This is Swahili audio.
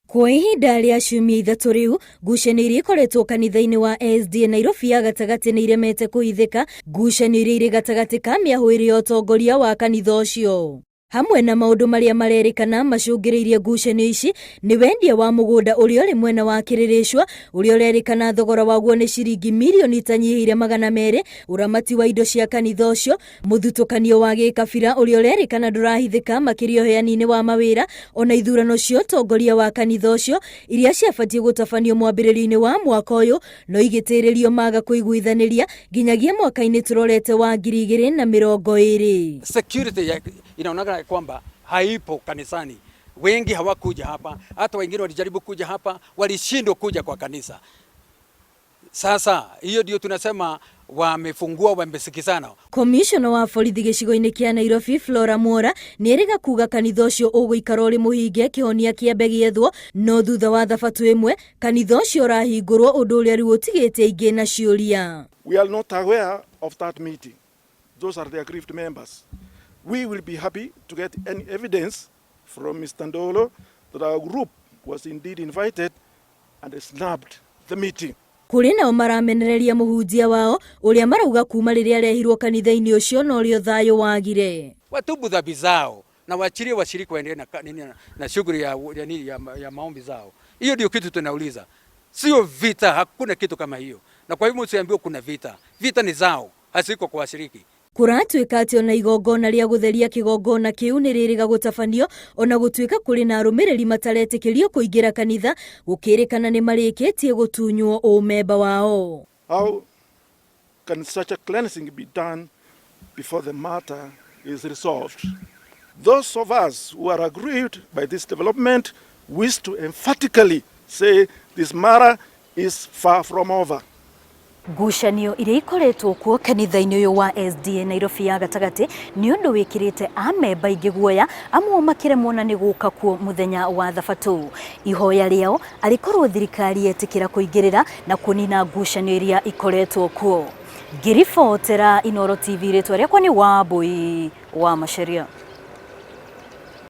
Kwa ihinda rĩa ciumia ithatũ rĩu, ngucanio iria ikoretwo kanitha-ini wa SDA Nairobi ya gatagati nĩ iremete kũhithĩka, ngucanio iria irĩ gatagati ka miahu ĩrĩ ũtongoria wa kanitha ũcio. Hamwe na maũndũ marĩa marerĩkana macũngĩrĩirie ngucanio ici nĩ wendia wa mũgũnda ũrĩa ũrĩ mwena wa Kĩrĩrĩcwa ũrĩa ũrerĩkana thogora waguo nĩ ciringi mirioni itanyihĩire 200, ũramati wa indo cia kanitha ũcio, mũthutũkanio wa gĩkabira ũrĩa ũrerĩkana ndũrahithĩka makĩria ũheani-inĩ wa mawĩra, ona ithurano cia ũtongoria wa kanitha ũcio iria ciabatie gũtabanio mwambĩrĩrio-inĩ wa mwaka ũyũ no igĩtĩrĩrio maga kũiguithanĩria nginyagia mwaka-inĩ tũrorete wa 2020. Security inaonekana kwamba haipo kanisani. Wengi hawakuja hapa, hata wengine walijaribu kuja hapa walishindwa kuja kwa kanisa. Sasa hiyo ndio tunasema wamefungua wamesikizana. Commissioner wa borithi gĩcigo-inĩ kĩa Nairobi Flora Mwora nĩ erĩga kuga kanitha ũcio ũgũikara ũrĩ mũhinge kihonia kĩambe gĩethwo, no thutha wa thabatũ ĩmwe kanitha ũcio ũrahingurwo ũndũ ũrĩa rĩu ũtigĩte aingĩ na ciuria. We are not aware of that meeting. Those are the aggrieved members. We will be happy to get any evidence from Mr. Ndolo that our group was indeed invited and snubbed the meeting. Kũrĩ nao maramenereria mũhunjia wao ũrĩa marauga kuma rĩrĩa arehirwo kanitha-inĩ ũcio no rĩo thayũ wagire. Watubu dhambi zao na waachilie washiriki waendelee na shughuli ya maombi zao. Hiyo ndio kitu tunauliza. Sio vita, hakuna kitu kama hiyo. Na kwa hivyo msiambiwe kuna vita. Vita ni zao, hasiko kwa washiriki. Kuratuika atĩ ona igongona rĩa gũtheria kĩgongona kĩu nĩ rĩrĩga gũtabanio ona gũtuĩka kũrĩ na arũmĩrĩri mataretĩkĩrio kũingĩra kanitha gũkĩrĩkana nĩ marĩkĩtie gũtunywo ũmemba wao. How can such a cleansing be done before the matter is resolved? Those of us who are aggrieved by this development wish to emphatically say this matter is far from over. Ngucanio iria ikoretwo kuo kanitha-inĩ ũyũ wa SDA Nairobi ya gatagati nĩ ũndũ wĩkĩrĩte Amemba aingĩ guoya, amwe makĩremwo na nĩ gũka kuo mũthenya wa thabatũ. Ihoya rĩao arĩkorwo thirikari yetĩkĩra kũingĩrĩra na kũnina ngucanio iria ikoretwo kuo. Ngĩribotera Inooro TV, rĩtwa rĩakwa nĩ Wambui wa Macharia.